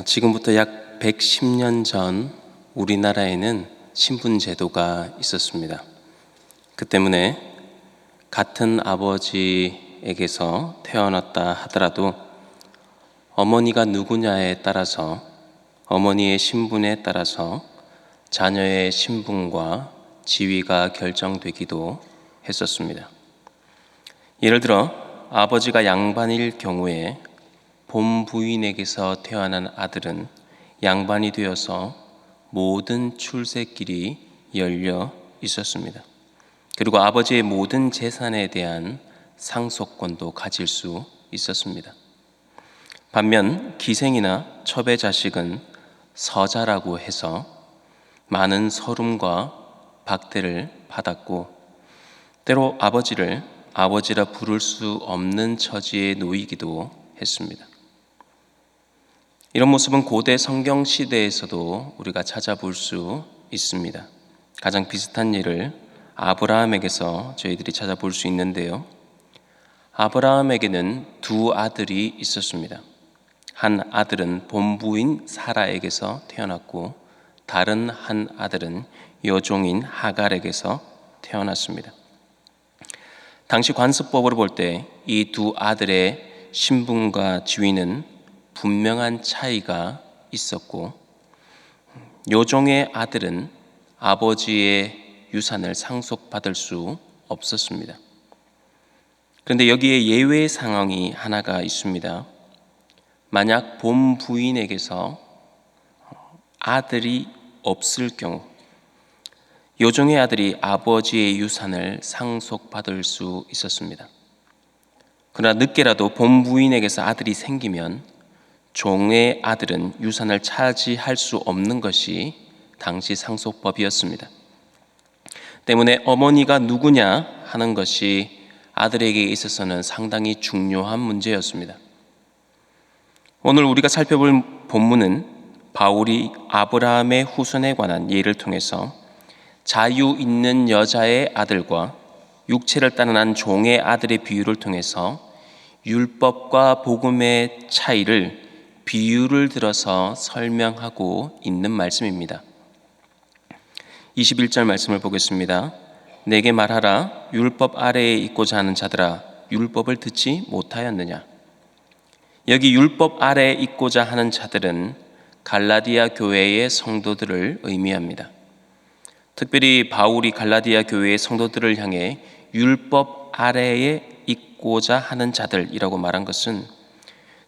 지금부터 약 110년 전 우리나라에는 신분제도가 있었습니다. 그 때문에 같은 아버지에게서 태어났다 하더라도 어머니가 누구냐에 따라서, 어머니의 신분에 따라서 자녀의 신분과 지위가 결정되기도 했었습니다. 예를 들어 아버지가 양반일 경우에 본부인에게서 태어난 아들은 양반이 되어서 모든 출세길이 열려 있었습니다. 그리고 아버지의 모든 재산에 대한 상속권도 가질 수 있었습니다. 반면 기생이나 첩의 자식은 서자라고 해서 많은 서름과 박대를 받았고, 때로 아버지를 아버지라 부를 수 없는 처지에 놓이기도 했습니다. 이런 모습은 고대 성경 시대에서도 우리가 찾아볼 수 있습니다. 가장 비슷한 예를 아브라함에게서 저희들이 찾아볼 수 있는데요. 아브라함에게는 두 아들이 있었습니다. 한 아들은 본부인 사라에게서 태어났고, 다른 한 아들은 여종인 하갈에게서 태어났습니다. 당시 관습법으로 볼 때 이 두 아들의 신분과 지위는 분명한 차이가 있었고, 여종의 아들은 아버지의 유산을 상속받을 수 없었습니다. 그런데 여기에 예외 상황이 하나가 있습니다. 만약 본부인에게서 아들이 없을 경우, 여종의 아들이 아버지의 유산을 상속받을 수 있었습니다. 그러나 늦게라도 본부인에게서 아들이 생기면 종의 아들은 유산을 차지할 수 없는 것이 당시 상속법이었습니다. 때문에 어머니가 누구냐 하는 것이 아들에게 있어서는 상당히 중요한 문제였습니다. 오늘 우리가 살펴볼 본문은 바울이 아브라함의 후손에 관한 예를 통해서 자유 있는 여자의 아들과 육체를 따르는 종의 아들의 비유를 통해서 율법과 복음의 차이를 비유를 들어서 설명하고 있는 말씀입니다. 21절 말씀을 보겠습니다. 내게 말하라. 율법 아래에 있고자 하는 자들아, 율법을 듣지 못하였느냐? 여기 율법 아래에 있고자 하는 자들은 갈라디아 교회의 성도들을 의미합니다. 특별히 바울이 갈라디아 교회의 성도들을 향해 율법 아래에 있고자 하는 자들이라고 말한 것은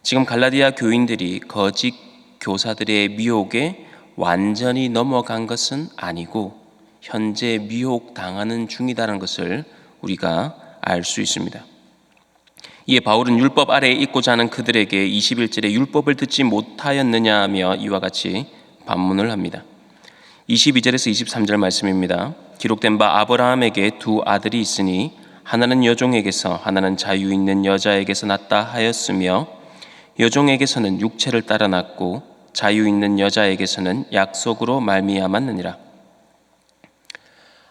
지금 갈라디아 교인들이 거짓 교사들의 미혹에 완전히 넘어간 것은 아니고 현재 미혹당하는 중이다라는 것을 우리가 알 수 있습니다. 이에 바울은 율법 아래에 있고자 하는 그들에게 21절에 율법을 듣지 못하였느냐며 이와 같이 반문을 합니다. 22절에서 23절 말씀입니다. 기록된 바 아브라함에게 두 아들이 있으니 하나는 여종에게서 하나는 자유 있는 여자에게서 났다 하였으며 여종에게서는 육체를 따라 났고 자유 있는 여자에게서는 약속으로 말미암았느니라.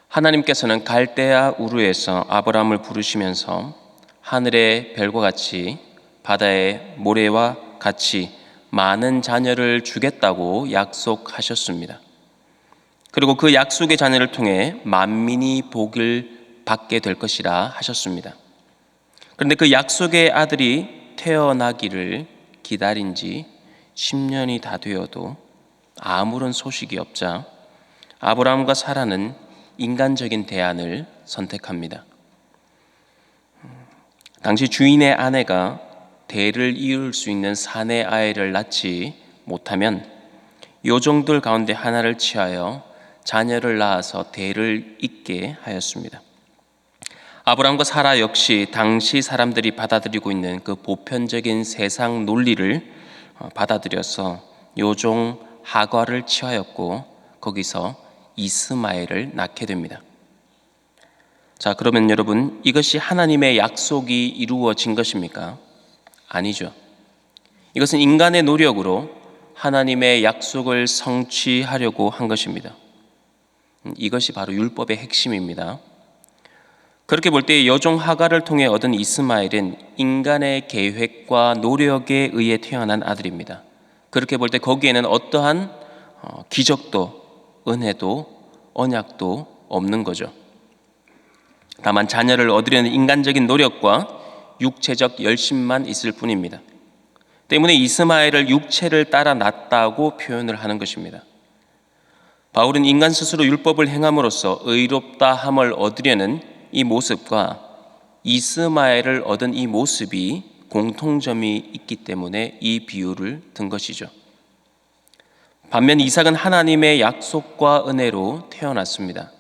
하나님께서는 갈대아 우르에서 아브라함을 부르시면서 하늘의 별과 같이 바다의 모래와 같이 많은 자녀를 주겠다고 약속하셨습니다. 그리고 그 약속의 자녀를 통해 만민이 복을 받게 될 것이라 하셨습니다. 그런데 그 약속의 아들이 태어나기를 기다린 지 10년이 다 되어도 아무런 소식이 없자 아브라함과 사라는 인간적인 대안을 선택합니다. 당시 주인의 아내가 대를 이을 수 있는 사내 아이를 낳지 못하면 요종들 가운데 하나를 취하여 자녀를 낳아서 대를 잇게 하였습니다. 아브라함과 사라 역시 당시 사람들이 받아들이고 있는 그 보편적인 세상 논리를 받아들여서 요종 하갈을 취하였고 거기서 이스마엘을 낳게 됩니다. 자, 그러면 여러분, 이것이 하나님의 약속이 이루어진 것입니까? 아니죠. 이것은 인간의 노력으로 하나님의 약속을 성취하려고 한 것입니다. 이것이 바로 율법의 핵심입니다. 그렇게 볼 때 여종 하갈을 통해 얻은 이스마엘은 인간의 계획과 노력에 의해 태어난 아들입니다. 그렇게 볼 때 거기에는 어떠한 기적도 은혜도 언약도 없는 거죠. 다만 자녀를 얻으려는 인간적인 노력과 육체적 열심만 있을 뿐입니다. 때문에 이스마엘을 육체를 따라 낳았다고 표현을 하는 것입니다. 바울은 인간 스스로 율법을 행함으로써 의롭다 함을 얻으려는 이 모습과 이스마엘을 얻은 이 모습이 공통점이 있기 때문에 이 비유를 든 것이죠. 반면 이삭은 하나님의 약속과 은혜로 태어났습니다.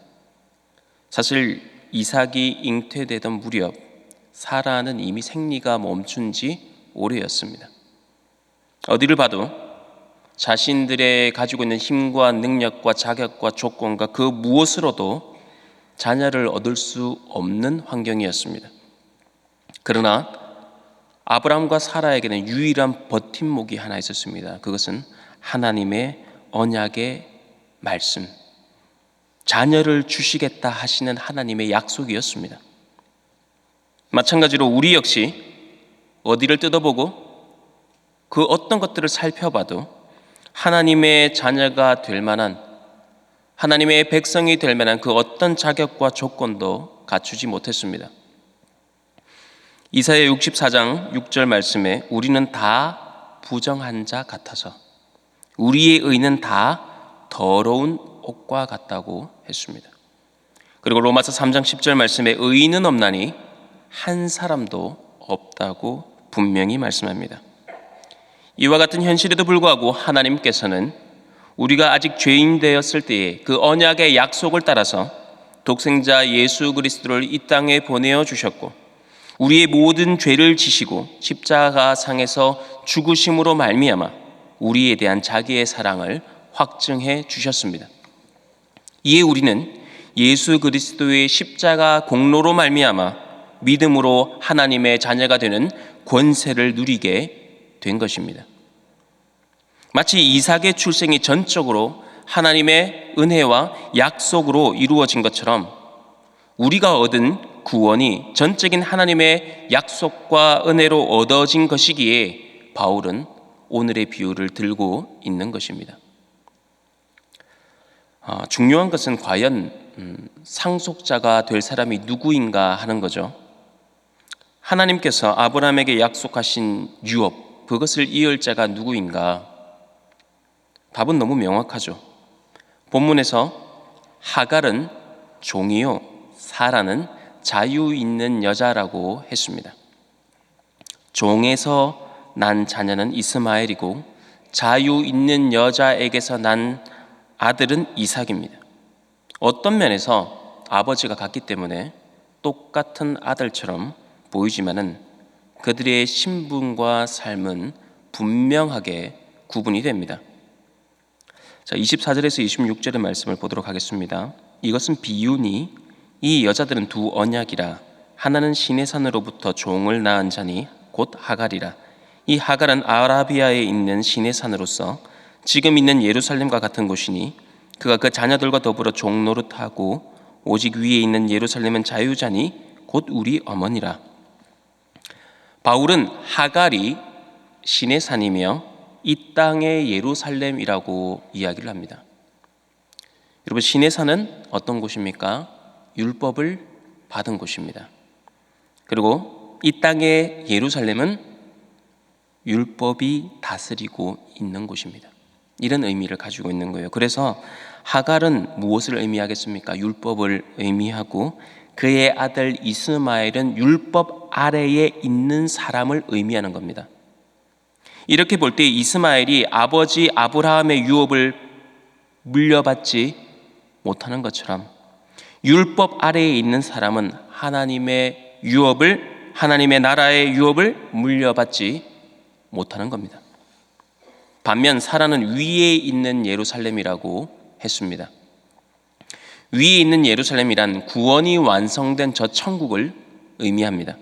사실 이삭이 잉태되던 무렵 사라는 이미 생리가 멈춘 지 오래였습니다. 어디를 봐도 자신들의 가지고 있는 힘과 능력과 자격과 조건과 그 무엇으로도 자녀를 얻을 수 없는 환경이었습니다. 그러나 아브라함과 사라에게는 유일한 버팀목이 하나 있었습니다. 그것은 하나님의 언약의 말씀, 자녀를 주시겠다 하시는 하나님의 약속이었습니다. 마찬가지로 우리 역시 어디를 뜯어보고 그 어떤 것들을 살펴봐도 하나님의 자녀가 될 만한, 하나님의 백성이 될 만한 그 어떤 자격과 조건도 갖추지 못했습니다. 이사야 64장 6절 말씀에 우리는 다 부정한 자 같아서 우리의 의는 다 더러운 옷과 같다고 했습니다. 그리고 로마서 3장 10절 말씀에 의인은 없나니 한 사람도 없다고 분명히 말씀합니다. 이와 같은 현실에도 불구하고 하나님께서는 우리가 아직 죄인 되었을 때에 그 언약의 약속을 따라서 독생자 예수 그리스도를 이 땅에 보내어 주셨고 우리의 모든 죄를 지시고 십자가상에서 죽으심으로 말미암아 우리에 대한 자기의 사랑을 확증해 주셨습니다. 이에 우리는 예수 그리스도의 십자가 공로로 말미암아 믿음으로 하나님의 자녀가 되는 권세를 누리게 된 것입니다. 마치 이삭의 출생이 전적으로 하나님의 은혜와 약속으로 이루어진 것처럼 우리가 얻은 구원이 전적인 하나님의 약속과 은혜로 얻어진 것이기에 바울은 오늘의 비유를 들고 있는 것입니다. 중요한 것은 과연 상속자가 될 사람이 누구인가 하는 거죠. 하나님께서 아브라함에게 약속하신 유업, 그것을 이을 자가 누구인가? 답은 너무 명확하죠. 본문에서 하갈은 종이요 사라는 자유 있는 여자라고 했습니다. 종에서 난 자녀는 이스마엘이고 자유 있는 여자에게서 난 아들은 이삭입니다. 어떤 면에서 아버지가 같기 때문에 똑같은 아들처럼 보이지만은 그들의 신분과 삶은 분명하게 구분이 됩니다. 자, 24절에서 26절의 말씀을 보도록 하겠습니다. 이것은 비유니 이 여자들은 두 언약이라 하나는 시내산으로부터 종을 낳은 자니 곧 하갈이라. 이 하갈은 아라비아에 있는 시내산으로서 지금 있는 예루살렘과 같은 곳이니 그가 그 자녀들과 더불어 종 노릇하고 오직 위에 있는 예루살렘은 자유자니 곧 우리 어머니라. 바울은 하갈이 시내산이며 이 땅의 예루살렘이라고 이야기를 합니다. 여러분, 시내산은 어떤 곳입니까? 율법을 받은 곳입니다. 그리고 이 땅의 예루살렘은 율법이 다스리고 있는 곳입니다. 이런 의미를 가지고 있는 거예요. 그래서 하갈은 무엇을 의미하겠습니까? 율법을 의미하고 그의 아들 이스마엘은 율법 아래에 있는 사람을 의미하는 겁니다. 이렇게 볼 때 이스마엘이 아버지 아브라함의 유업을 물려받지 못하는 것처럼 율법 아래에 있는 사람은 하나님의 유업을, 하나님의 나라의 유업을 물려받지 못하는 겁니다. 반면 사라는 위에 있는 예루살렘이라고 했습니다. 위에 있는 예루살렘이란 구원이 완성된 저 천국을 의미합니다.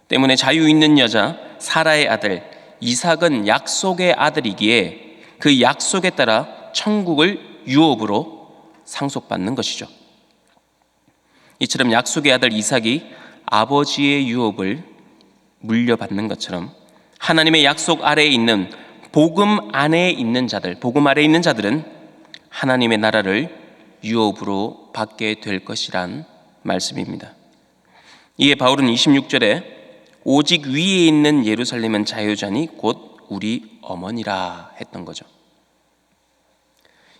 때문에 자유 있는 여자 사라의 아들 이삭은 약속의 아들이기에 그 약속에 따라 천국을 유업으로 상속받는 것이죠. 이처럼 약속의 아들 이삭이 아버지의 유업을 물려받는 것처럼 하나님의 약속 아래에 있는 복음 안에 있는 자들, 복음 아래에 있는 자들은 하나님의 나라를 유업으로 받게 될 것이란 말씀입니다. 이에 바울은 26절에 오직 위에 있는 예루살렘은 자유자니 곧 우리 어머니라 했던 거죠.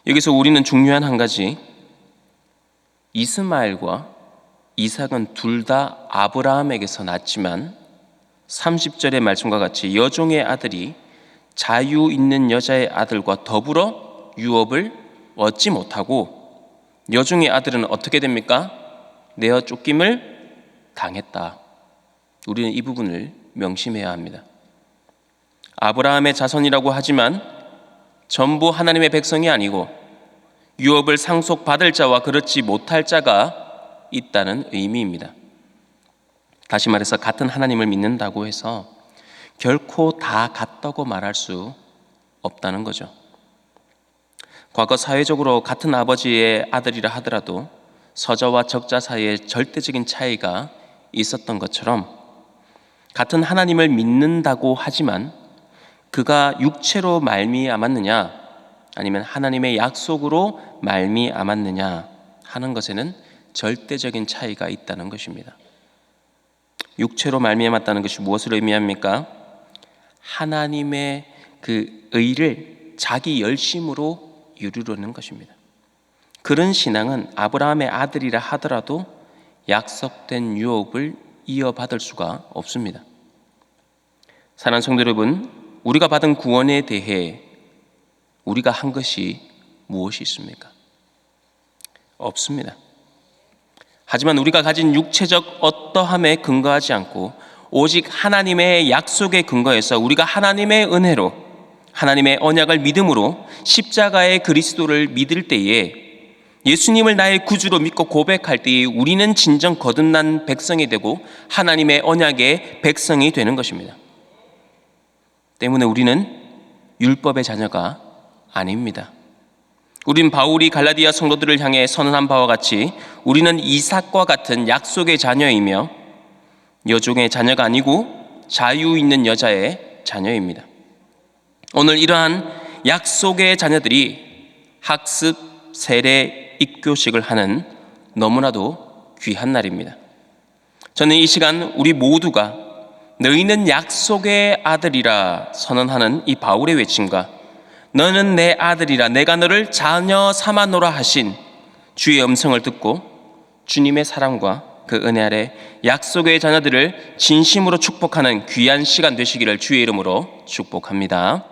여기서 우리는 중요한 한 가지, 이스마엘과 이삭은 둘 다 아브라함에게서 났지만 30절의 말씀과 같이 여종의 아들이 자유 있는 여자의 아들과 더불어 유업을 얻지 못하고 여종의 아들은 어떻게 됩니까? 내어 쫓김을 당했다. 우리는 이 부분을 명심해야 합니다. 아브라함의 자손이라고 하지만 전부 하나님의 백성이 아니고 유업을 상속받을 자와 그렇지 못할 자가 있다는 의미입니다. 다시 말해서 같은 하나님을 믿는다고 해서 결코 다 같다고 말할 수 없다는 거죠. 과거 사회적으로 같은 아버지의 아들이라 하더라도 서자와 적자 사이에 절대적인 차이가 있었던 것처럼 같은 하나님을 믿는다고 하지만 그가 육체로 말미암았느냐 아니면 하나님의 약속으로 말미암았느냐 하는 것에는 절대적인 차이가 있다는 것입니다. 육체로 말미암았다는 것이 무엇을 의미합니까? 하나님의 그 의를 자기 열심으로 이루려는 것입니다. 그런 신앙은 아브라함의 아들이라 하더라도 약속된 유업을 이어받을 수가 없습니다. 사랑하는 성도 여러분, 우리가 받은 구원에 대해 우리가 한 것이 무엇이 있습니까? 없습니다. 하지만 우리가 가진 육체적 어떠함에 근거하지 않고 오직 하나님의 약속에 근거해서 우리가 하나님의 은혜로 하나님의 언약을 믿음으로 십자가의 그리스도를 믿을 때에 예수님을 나의 구주로 믿고 고백할 때에 우리는 진정 거듭난 백성이 되고 하나님의 언약의 백성이 되는 것입니다. 때문에 우리는 율법의 자녀가 아닙니다. 우린 바울이 갈라디아 성도들을 향해 선언한 바와 같이 우리는 이삭과 같은 약속의 자녀이며 여종의 자녀가 아니고 자유 있는 여자의 자녀입니다. 오늘 이러한 약속의 자녀들이 학습, 세례, 입교식을 하는 너무나도 귀한 날입니다. 저는 이 시간 우리 모두가 너희는 약속의 아들이라 선언하는 이 바울의 외침과 너는 내 아들이라 내가 너를 자녀 삼아노라 하신 주의 음성을 듣고 주님의 사랑과 그 은혜 아래 약속의 자녀들을 진심으로 축복하는 귀한 시간 되시기를 주의 이름으로 축복합니다.